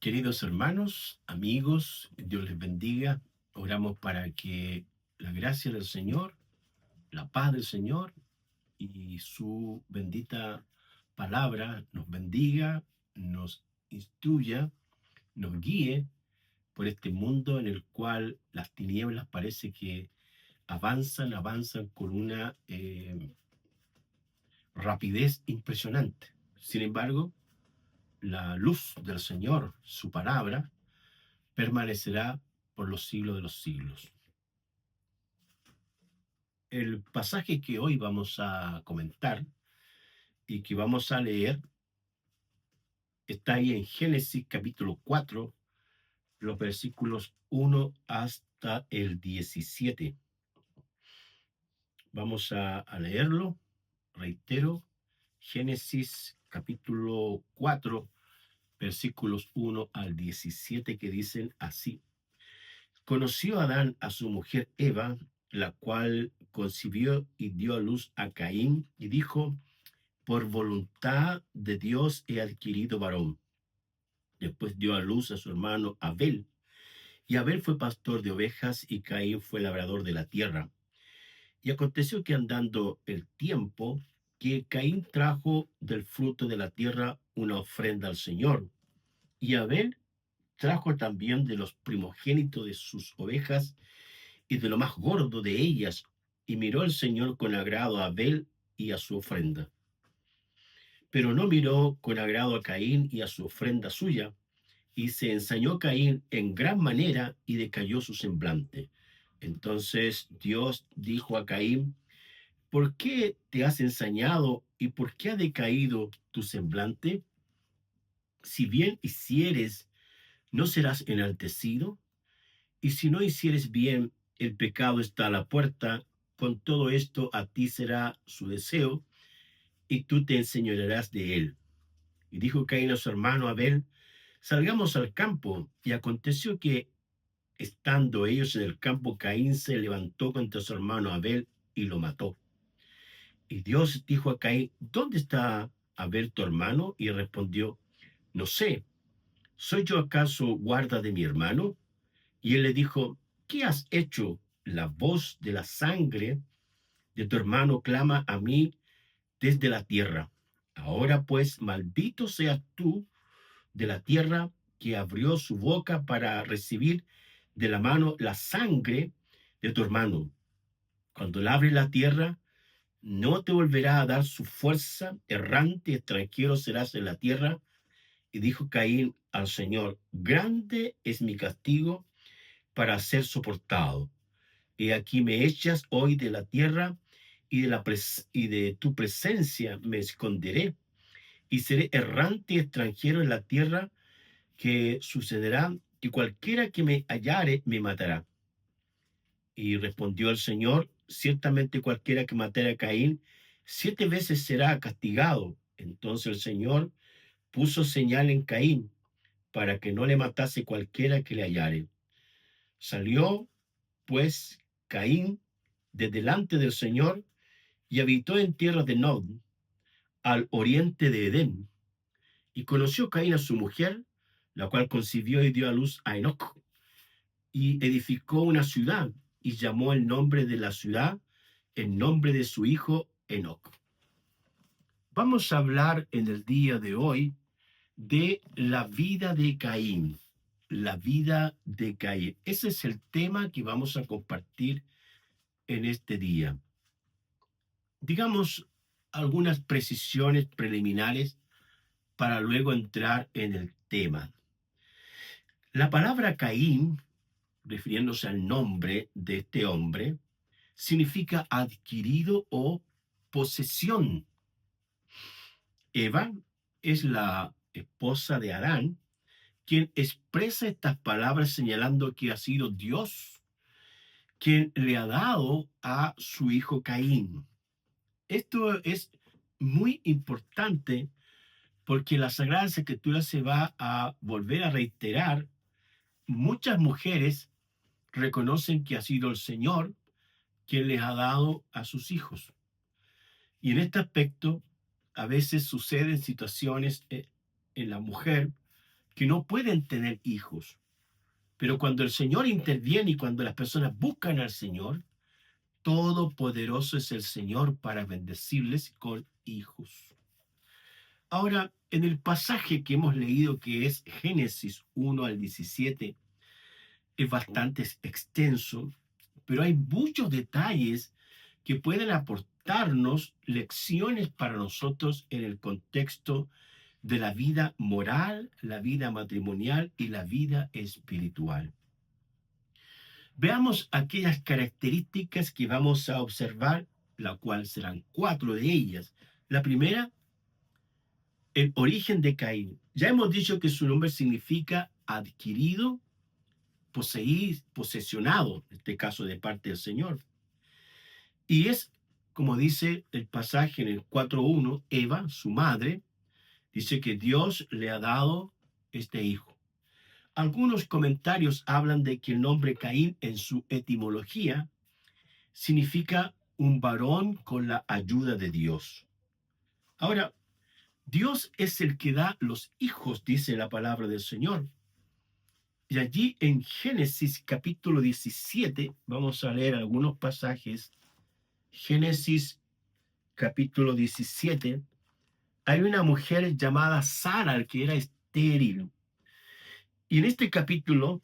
Queridos hermanos, amigos, Dios les bendiga. Oramos para que la gracia del Señor, la paz del Señor y su bendita palabra nos bendiga, nos instruya, nos guíe por este mundo en el cual las tinieblas parece que avanzan con una rapidez impresionante. Sin embargo, la luz del Señor, su palabra, permanecerá por los siglos de los siglos. El pasaje que hoy vamos a comentar y que vamos a leer está ahí en Génesis capítulo 4, los versículos 1 hasta el 17. Vamos a leerlo, reitero, Génesis capítulo 4, versículos 1 al 17, que dicen así. Conoció Adán a su mujer Eva, la cual concibió y dio a luz a Caín, y dijo: por voluntad de Dios he adquirido varón. Después dio a luz a su hermano Abel, y Abel fue pastor de ovejas, y Caín fue labrador de la tierra. Y aconteció que andando el tiempo, que Caín trajo del fruto de la tierra una ofrenda al Señor, y Abel trajo también de los primogénitos de sus ovejas y de lo más gordo de ellas. Y miró el Señor con agrado a Abel y a su ofrenda, pero no miró con agrado a Caín y a su ofrenda suya. Y se ensañó Caín en gran manera y decayó su semblante. Entonces Dios dijo a Caín: ¿por qué te has ensañado y por qué ha decaído tu semblante? Si bien hicieres, ¿no serás enaltecido? Y si no hicieres bien, el pecado está a la puerta. Con todo esto a ti será su deseo, y tú te enseñorearás de él. Y dijo Caín a su hermano Abel: salgamos al campo. Y aconteció que, estando ellos en el campo, Caín se levantó contra su hermano Abel y lo mató. Y Dios dijo a Caín: ¿dónde está Abel tu hermano? Y respondió: no sé, ¿soy yo acaso guarda de mi hermano? Y él le dijo: ¿qué has hecho? La voz de la sangre de tu hermano clama a mí desde la tierra. Ahora pues, maldito seas tú de la tierra, que abrió su boca para recibir de la mano la sangre de tu hermano. Cuando la abre la tierra, no te volverá a dar su fuerza. Errante extranjero serás en la tierra. Y dijo Caín al Señor: grande es mi castigo para ser soportado. He aquí me echas hoy de la tierra, y de tu presencia me esconderé, y seré errante extranjero en la tierra. Que sucederá que cualquiera que me hallare me matará. Y respondió el Señor: ciertamente cualquiera que matare a Caín 7 veces será castigado. Entonces el Señor puso señal en Caín, para que no le matase cualquiera que le hallare. Salió pues Caín de delante del Señor, y habitó en tierra de Nod, al oriente de Edén. Y conoció Caín a su mujer, la cual concibió y dio a luz a Enoc, y edificó una ciudad, y llamó el nombre de la ciudad el nombre de su hijo Enoc. Vamos a hablar en el día de hoy de la vida de Caín. La vida de Caín. Ese es el tema que vamos a compartir en este día. Digamos algunas precisiones preliminares para luego entrar en el tema. La palabra Caín, refiriéndose al nombre de este hombre, significa adquirido o posesión. Eva es la esposa de Adán, quien expresa estas palabras señalando que ha sido Dios quien le ha dado a su hijo Caín. Esto es muy importante porque la Sagrada Escritura se va a volver a reiterar. Muchas mujeres reconocen que ha sido el Señor quien les ha dado a sus hijos. Y en este aspecto, a veces suceden situaciones en la mujer que no pueden tener hijos. Pero cuando el Señor interviene y cuando las personas buscan al Señor, todopoderoso es el Señor para bendecirles con hijos. Ahora, en el pasaje que hemos leído, que es Génesis 1 al 17, es bastante extenso, pero hay muchos detalles que pueden aportarnos lecciones para nosotros en el contexto de la vida moral, la vida matrimonial y la vida espiritual. Veamos aquellas características que vamos a observar, la cual serán 4 de ellas. La primera, el origen de Caín. Ya hemos dicho que su nombre significa adquirido, posesionado, en este caso de parte del Señor. Y es, como dice el pasaje en el 4:1, Eva, su madre, dice que Dios le ha dado este hijo. Algunos comentarios hablan de que el nombre Caín en su etimología significa un varón con la ayuda de Dios. Ahora, Dios es el que da los hijos, dice la palabra del Señor. Y allí en Génesis capítulo 17, vamos a leer algunos pasajes. Génesis capítulo 17, hay una mujer llamada Sara, que era estéril. Y en este capítulo,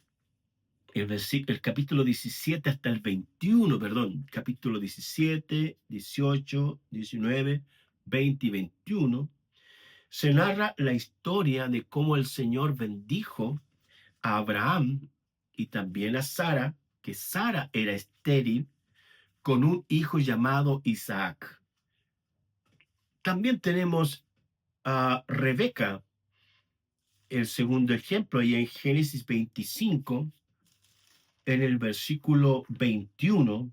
el capítulo 17 hasta el 21, perdón, capítulo 17, 18, 19, 20 y 21, se narra la historia de cómo el Señor bendijo a Abraham y también a Sara, que Sara era estéril, con un hijo llamado Isaac. También tenemos a Rebeca, el segundo ejemplo, y en Génesis 25, en el versículo 21,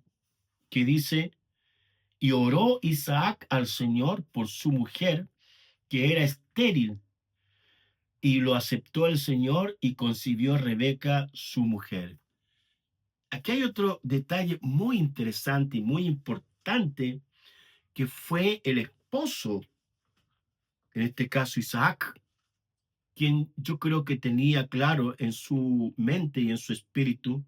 que dice, y oró Isaac al Señor por su mujer, que era estéril, y lo aceptó el Señor y concibió Rebeca, su mujer. Aquí hay otro detalle muy interesante y muy importante, que fue el esposo, en este caso Isaac, quien yo creo que tenía claro en su mente y en su espíritu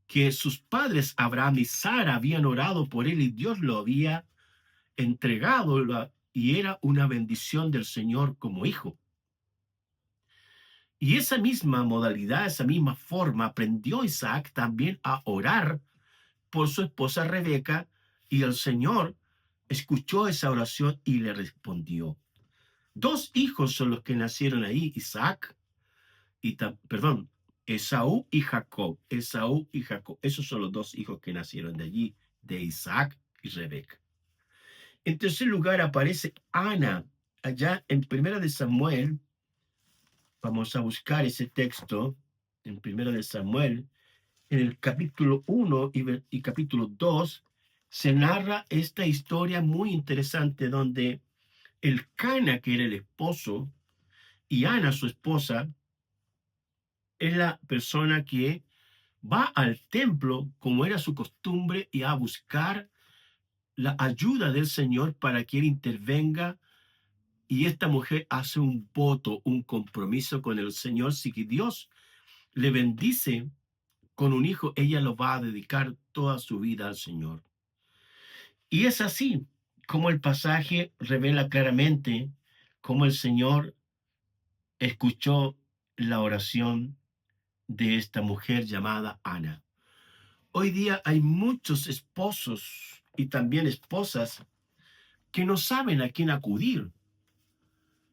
que sus padres, Abraham y Sara, habían orado por él y Dios lo había entregado y era una bendición del Señor como hijo. Y esa misma modalidad, esa misma forma, aprendió Isaac también a orar por su esposa Rebeca, y el Señor escuchó esa oración y le respondió. 2 hijos son los que nacieron ahí, Isaac perdón, Esaú y Jacob. Esaú y Jacob. Esos son los 2 hijos que nacieron de allí, de Isaac y Rebeca. En tercer lugar aparece Ana, allá en Primera de Samuel. Vamos a buscar ese texto en Primera de Samuel. En el capítulo 1 y capítulo 2 se narra esta historia muy interesante donde el Cana, que era el esposo, y Ana, su esposa, es la persona que va al templo como era su costumbre y a buscar la ayuda del Señor para que Él intervenga. Y esta mujer hace un voto, un compromiso con el Señor. Si que Dios le bendice con un hijo, ella lo va a dedicar toda su vida al Señor. Y es así como el pasaje revela claramente cómo el Señor escuchó la oración de esta mujer llamada Ana. Hoy día hay muchos esposos y también esposas que no saben a quién acudir,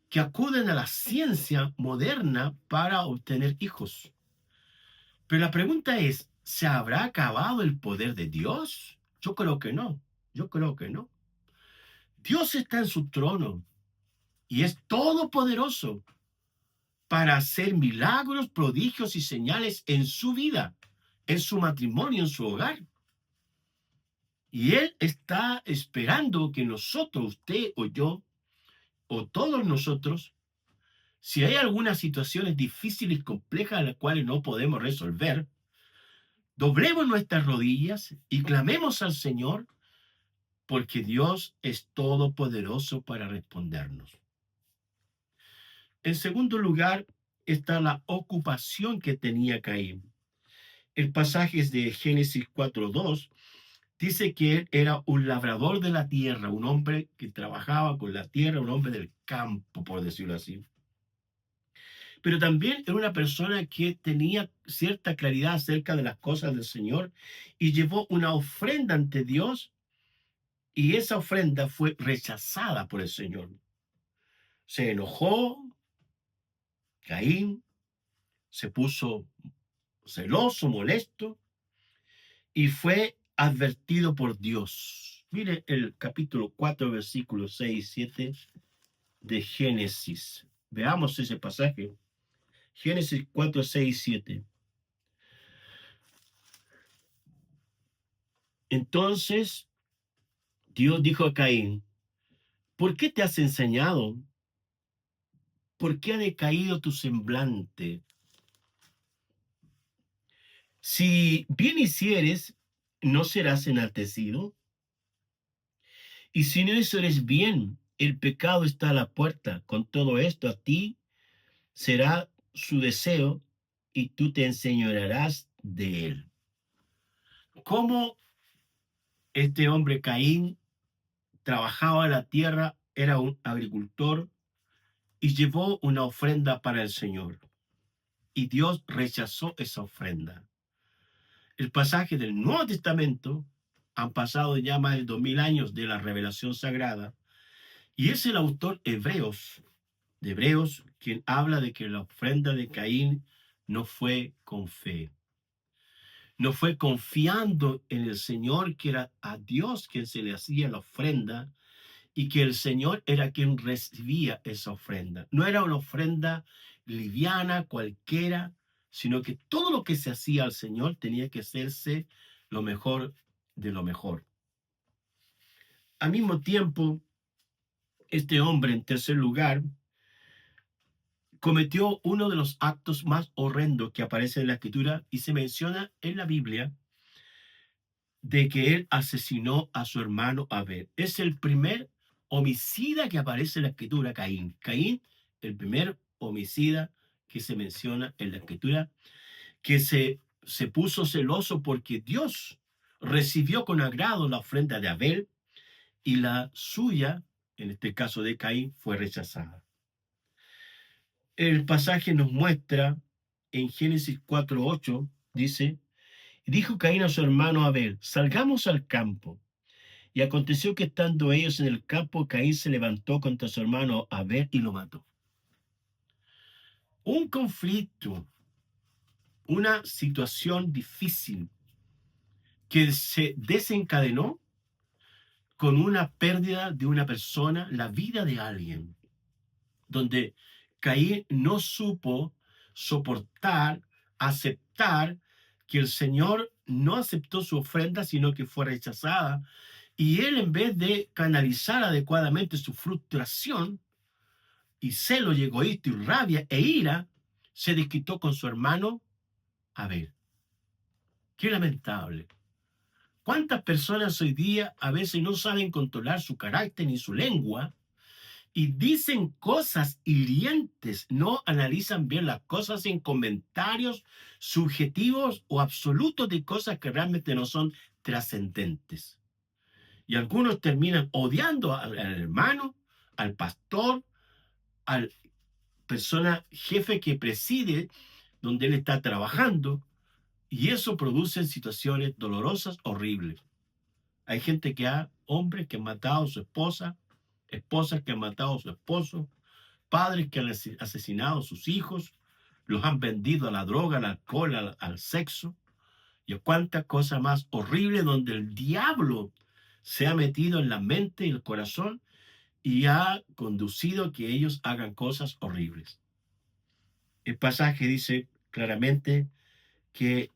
que acuden a la ciencia moderna para obtener hijos. Pero la pregunta es, ¿se habrá acabado el poder de Dios? Yo creo que no, yo creo que no. Dios está en su trono y es todopoderoso para hacer milagros, prodigios y señales en su vida, en su matrimonio, en su hogar. Y Él está esperando que nosotros, usted o yo, o todos nosotros, si hay algunas situaciones difíciles, complejas, las cuales no podemos resolver, doblemos nuestras rodillas y clamemos al Señor, porque Dios es todopoderoso para respondernos. En segundo lugar, está la ocupación que tenía Caín. El pasaje es de Génesis 4:2. Dice que él era un labrador de la tierra, un hombre que trabajaba con la tierra, un hombre del campo, por decirlo así. Pero también era una persona que tenía cierta claridad acerca de las cosas del Señor y llevó una ofrenda ante Dios, y esa ofrenda fue rechazada por el Señor. Se enojó, Caín se puso celoso, molesto, y fue advertido por Dios. Mire el capítulo 4, versículos 6 y 7 de Génesis. Veamos ese pasaje. Génesis 4, 6 y 7. Entonces Dios dijo a Caín: ¿por qué te has ensañado? ¿Por qué ha decaído tu semblante? Si bien hicieres, ¿no serás enaltecido? Y si no hicieres bien, el pecado está a la puerta. Con todo esto, a ti será su deseo y tú te enseñorearás de él. ¿Cómo este hombre Caín trabajaba la tierra? Era un agricultor y llevó una ofrenda para el Señor. Y Dios rechazó esa ofrenda. El pasaje del Nuevo Testamento, han pasado ya más de 2000 años de la revelación sagrada, y es el autor de Hebreos, quien habla de que la ofrenda de Caín no fue con fe. No fue confiando en el Señor, que era a Dios quien se le hacía la ofrenda, y que el Señor era quien recibía esa ofrenda. No era una ofrenda liviana, cualquiera, sino que todo lo que se hacía al Señor tenía que hacerse lo mejor de lo mejor. Al mismo tiempo, este hombre, en tercer lugar, cometió uno de los actos más horrendos que aparece en la Escritura y se menciona en la Biblia, de que él asesinó a su hermano Abel. Es el primer homicida que aparece en la Escritura, Caín. Caín, el primer homicida que se menciona en la Escritura, que se puso celoso porque Dios recibió con agrado la ofrenda de Abel y la suya, en este caso de Caín, fue rechazada. El pasaje nos muestra en Génesis 4:8, dice: y dijo Caín a su hermano Abel: salgamos al campo. Y aconteció que estando ellos en el campo, Caín se levantó contra su hermano Abel y lo mató. Un conflicto, una situación difícil que se desencadenó con una pérdida de una persona, la vida de alguien, donde Caín no supo soportar, aceptar que el Señor no aceptó su ofrenda, sino que fue rechazada. Y él, en vez de canalizar adecuadamente su frustración y celo y egoísta y rabia e ira, se desquitó con su hermano Abel. Qué lamentable. ¿Cuántas personas hoy día a veces no saben controlar su carácter ni su lengua y dicen cosas hirientes, no analizan bien las cosas en comentarios subjetivos o absolutos de cosas que realmente no son trascendentes? Y algunos terminan odiando al hermano, al pastor, al persona jefe que preside donde él está trabajando, y eso produce situaciones dolorosas, horribles. Hay gente hombres que han matado a su esposa, esposas que han matado a su esposo, padres que han asesinado a sus hijos, los han vendido a la droga, al alcohol, al sexo, y a cuántas cosas más horribles, donde el diablo se ha metido en la mente y el corazón y ha conducido a que ellos hagan cosas horribles. El pasaje dice claramente que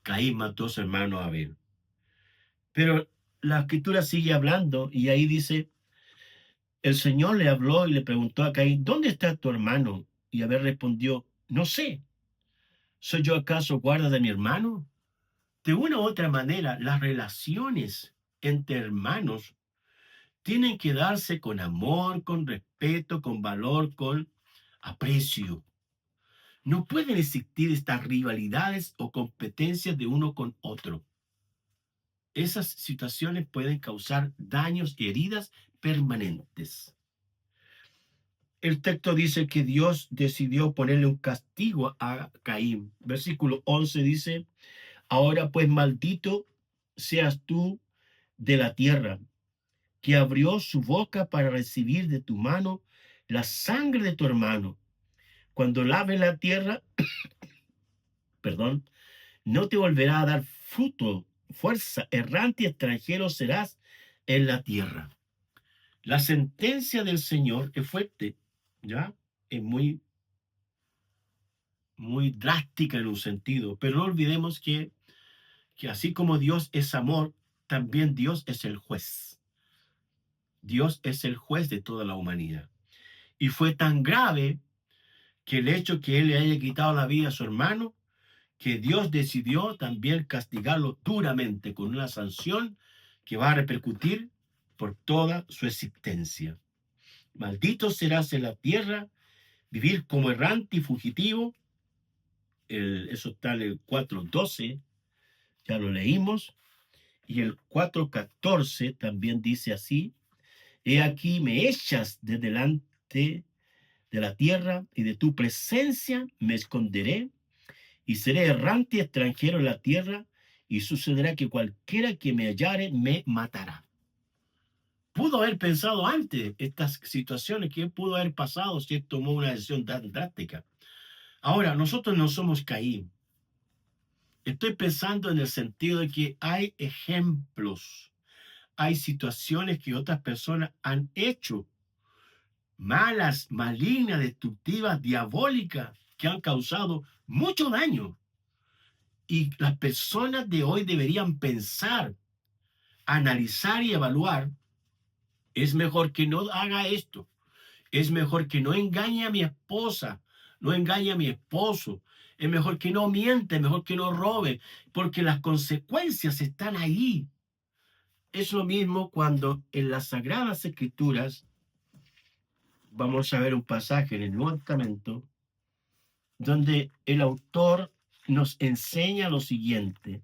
Caín mató a su hermano Abel. Pero la escritura sigue hablando y ahí dice: el Señor le habló y le preguntó a Caín: ¿dónde está tu hermano? Y Abel respondió: no sé. ¿Soy yo acaso guarda de mi hermano? De una u otra manera, las relaciones entre hermanos tienen que darse con amor, con respeto, con valor, con aprecio. No pueden existir estas rivalidades o competencias de uno con otro. Esas situaciones pueden causar daños y heridas permanentes. El texto dice que Dios decidió ponerle un castigo a Caín. Versículo 11 dice, ahora pues maldito seas tú de la tierra, que abrió su boca para recibir de tu mano la sangre de tu hermano. Cuando lave la tierra, perdón, no te volverá a dar fruto, fuerza, errante y extranjero serás en la tierra. La sentencia del Señor es fuerte, ¿ya? Es muy drástica en un sentido, pero no olvidemos que así como Dios es amor, también Dios es el juez. Dios es el juez de toda la humanidad. Y fue tan grave que el hecho que él le haya quitado la vida a su hermano, que Dios decidió también castigarlo duramente con una sanción que va a repercutir por toda su existencia. Maldito serás en la tierra, vivir como errante y fugitivo. Eso está en el 4:12, ya lo leímos. Y el 4:14 también dice así, he aquí me echas de delante de la tierra y de tu presencia me esconderé y seré errante y extranjero en la tierra y sucederá que cualquiera que me hallare me matará. Pudo haber pensado antes estas situaciones, que pudo haber pasado si él tomó una decisión tan drástica. Ahora, nosotros no somos Caín. Estoy pensando en el sentido de que hay ejemplos, hay situaciones que otras personas han hecho, malas, malignas, destructivas, diabólicas, que han causado mucho daño. Y las personas de hoy deberían pensar, analizar y evaluar, es mejor que no haga esto, es mejor que no engañe a mi esposa, no engañe a mi esposo, es mejor que no miente, es mejor que no robe, porque las consecuencias están ahí. Es lo mismo cuando en las Sagradas Escrituras, vamos a ver un pasaje en el Nuevo Testamento, donde el autor nos enseña lo siguiente,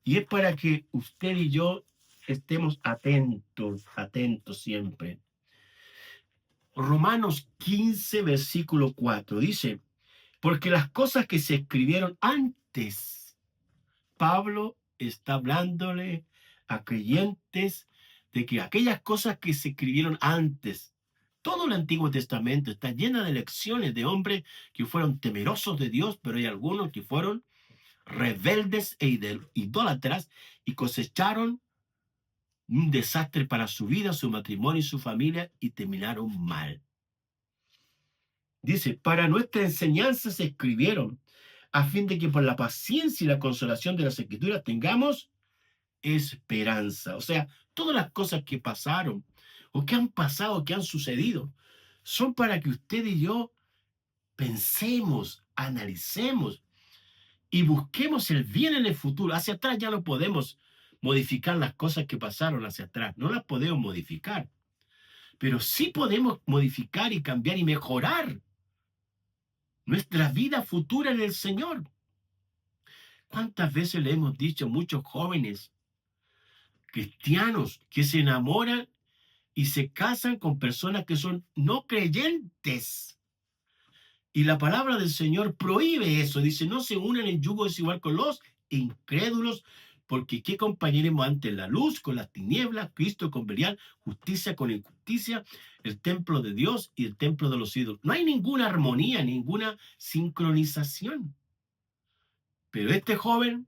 y es para que usted y yo estemos atentos siempre. Romanos 15, versículo 4, dice, porque las cosas que se escribieron antes, Pablo está hablándole a creyentes de que aquellas cosas que se escribieron antes, todo el Antiguo Testamento está lleno de lecciones de hombres que fueron temerosos de Dios, pero hay algunos que fueron rebeldes e idólatras y cosecharon un desastre para su vida, su matrimonio y su familia y terminaron mal. Dice, para nuestra enseñanza se escribieron a fin de que por la paciencia y la consolación de las Escrituras tengamos esperanza. O sea, todas las cosas que pasaron o que han pasado, que han sucedido, son para que usted y yo pensemos, analicemos y busquemos el bien en el futuro. Hacia atrás ya no podemos modificar las cosas que pasaron hacia atrás, no las podemos modificar, pero sí podemos modificar y cambiar y mejorar nuestra vida futura en el Señor. ¿Cuántas veces le hemos dicho a muchos jóvenes cristianos que se enamoran y se casan con personas que son no creyentes? Y la palabra del Señor prohíbe eso. Dice, no se unan en yugo desigual con los incrédulos, porque ¿qué compañeremos ante la luz con las tinieblas? Cristo con Belial, justicia con injusticia, el templo de Dios y el templo de los ídolos. No hay ninguna armonía, ninguna sincronización. Pero este joven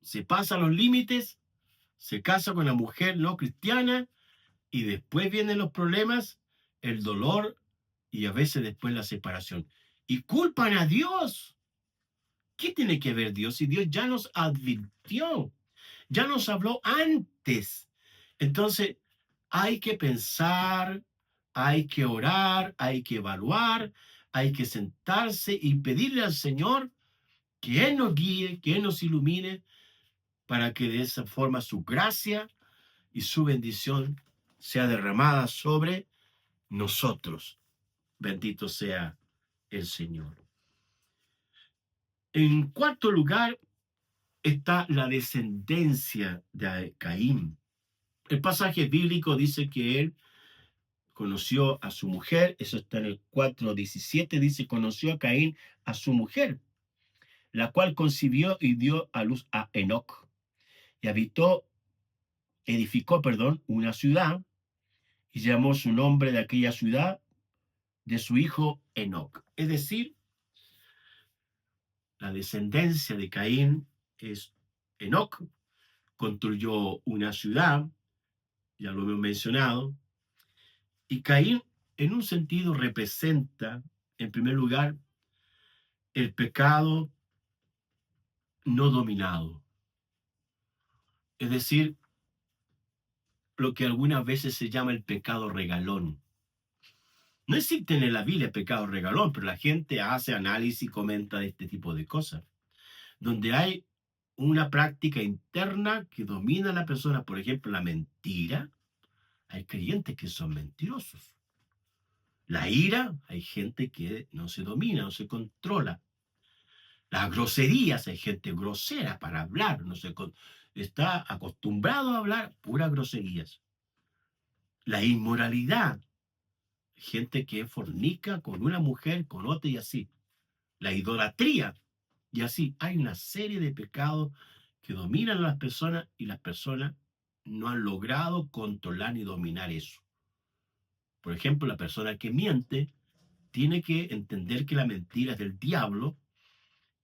se pasa los límites, se casa con una mujer no cristiana y después vienen los problemas, el dolor y a veces después la separación. Y culpan a Dios. ¿Qué tiene que ver Dios? Si Dios ya nos advirtió, ya nos habló antes. Entonces, hay que pensar, hay que orar, hay que evaluar, hay que sentarse y pedirle al Señor que Él nos guíe, que Él nos ilumine, para que de esa forma su gracia y su bendición sea derramada sobre nosotros. Bendito sea el Señor. En cuarto lugar está la descendencia de Caín. El pasaje bíblico dice que él conoció a su mujer, eso está en el 4:17, dice, conoció a Caín, a su mujer, la cual concibió y dio a luz a Enoc, y edificó, una ciudad, y llamó su nombre de aquella ciudad de su hijo Enoc. Es decir, la descendencia de Caín es Enoc, construyó una ciudad, ya lo hemos mencionado, y Caín en un sentido representa, en primer lugar, el pecado no dominado. Es decir, lo que algunas veces se llama el pecado regalón. No existe en la Biblia pecado regalón, pero la gente hace análisis y comenta de este tipo de cosas, donde hay una práctica interna que domina a la persona, por ejemplo, la mentira. Hay creyentes que son mentirosos. La ira, hay gente que no se domina, no se controla. Las groserías, hay gente grosera para hablar, está acostumbrado a hablar puras groserías. La inmoralidad, gente que fornica con una mujer, con otra y así. La idolatría, y así. Hay una serie de pecados que dominan a las personas y las personas no han logrado controlar ni dominar eso. Por ejemplo, la persona que miente tiene que entender que la mentira es del diablo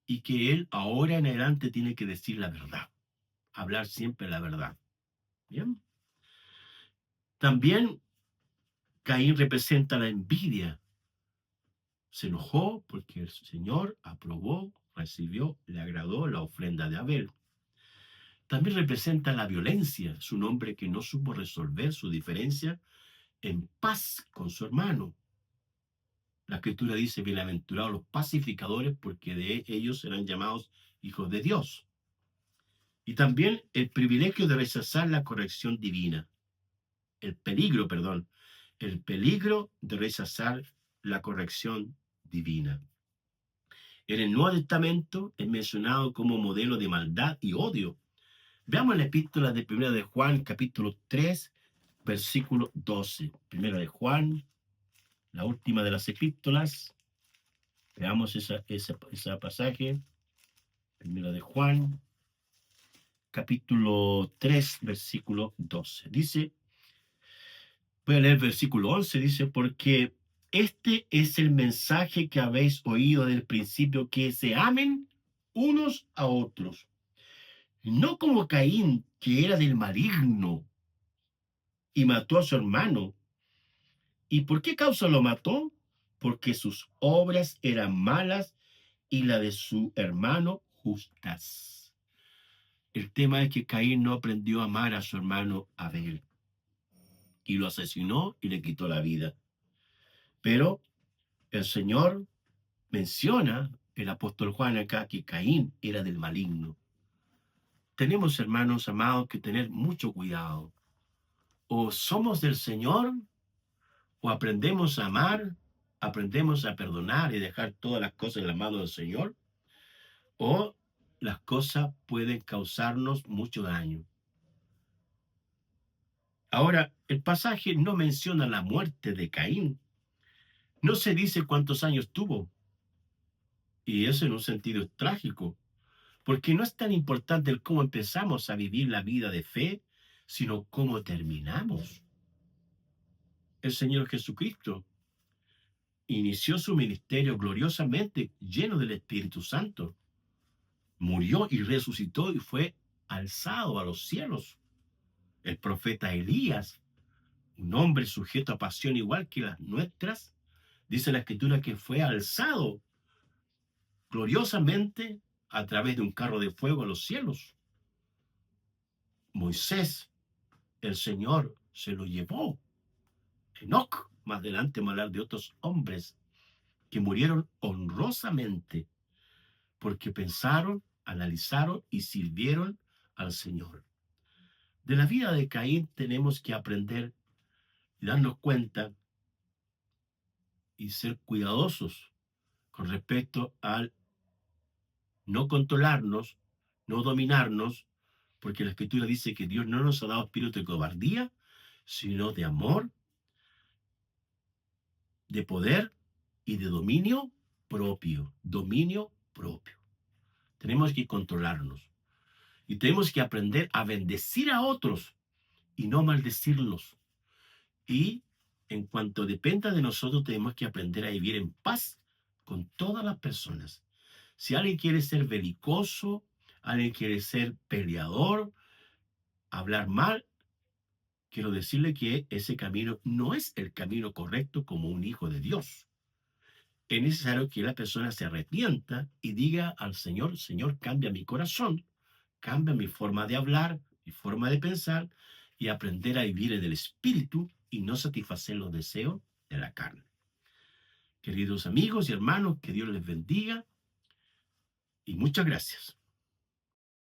y que él ahora en adelante tiene que decir la verdad, hablar siempre la verdad. Bien. También Caín representa la envidia. Se enojó porque el Señor aprobó, recibió, le agradó la ofrenda de Abel. También representa la violencia, es un hombre que no supo resolver su diferencia en paz con su hermano. La Escritura dice, bienaventurados los pacificadores, porque de ellos serán llamados hijos de Dios. Y también el privilegio de rechazar la corrección divina. El peligro de rechazar la corrección divina. En el Nuevo Testamento es mencionado como modelo de maldad y odio. Veamos la epístola de 1 de Juan, capítulo 3, versículo 12. 1 de Juan, la última de las epístolas. Veamos ese pasaje. 1 de Juan, capítulo 3, versículo 12. Dice, voy a leer el versículo 11, dice, porque este es el mensaje que habéis oído del principio, que se amen unos a otros. No como Caín, que era del maligno y mató a su hermano. ¿Y por qué causa lo mató? Porque sus obras eran malas y la de su hermano justas. El tema es que Caín no aprendió a amar a su hermano Abel y lo asesinó y le quitó la vida. Pero el Señor menciona, el apóstol Juan acá, que Caín era del maligno. Tenemos, hermanos amados, que tener mucho cuidado. O somos del Señor, o aprendemos a amar, aprendemos a perdonar y dejar todas las cosas en la mano del Señor, o las cosas pueden causarnos mucho daño. Ahora, el pasaje no menciona la muerte de Caín. No se dice cuántos años tuvo. Y eso en un sentido es trágico, porque no es tan importante el cómo empezamos a vivir la vida de fe, sino cómo terminamos. El Señor Jesucristo inició su ministerio gloriosamente, lleno del Espíritu Santo. Murió y resucitó y fue alzado a los cielos. El profeta Elías, un hombre sujeto a pasión igual que las nuestras, dice la Escritura que fue alzado gloriosamente a través de un carro de fuego a los cielos. Moisés, el Señor se lo llevó. Enoc, más adelante vamos a hablar de otros hombres que murieron honrosamente porque pensaron, analizaron y sirvieron al Señor. De la vida de Caín tenemos que aprender y darnos cuenta y ser cuidadosos con respecto al no controlarnos, no dominarnos, porque la Escritura dice que Dios no nos ha dado espíritu de cobardía, sino de amor, de poder y de dominio propio. Dominio propio. Tenemos que controlarnos y tenemos que aprender a bendecir a otros y no maldecirlos. Y en cuanto dependa de nosotros, tenemos que aprender a vivir en paz con todas las personas. Si alguien quiere ser belicoso, alguien quiere ser peleador, hablar mal, quiero decirle que ese camino no es el camino correcto como un hijo de Dios. Es necesario que la persona se arrepienta y diga al Señor, Señor, cambia mi corazón, cambia mi forma de hablar, mi forma de pensar y aprender a vivir en el espíritu y no satisfacer los deseos de la carne. Queridos amigos y hermanos, que Dios les bendiga y muchas gracias.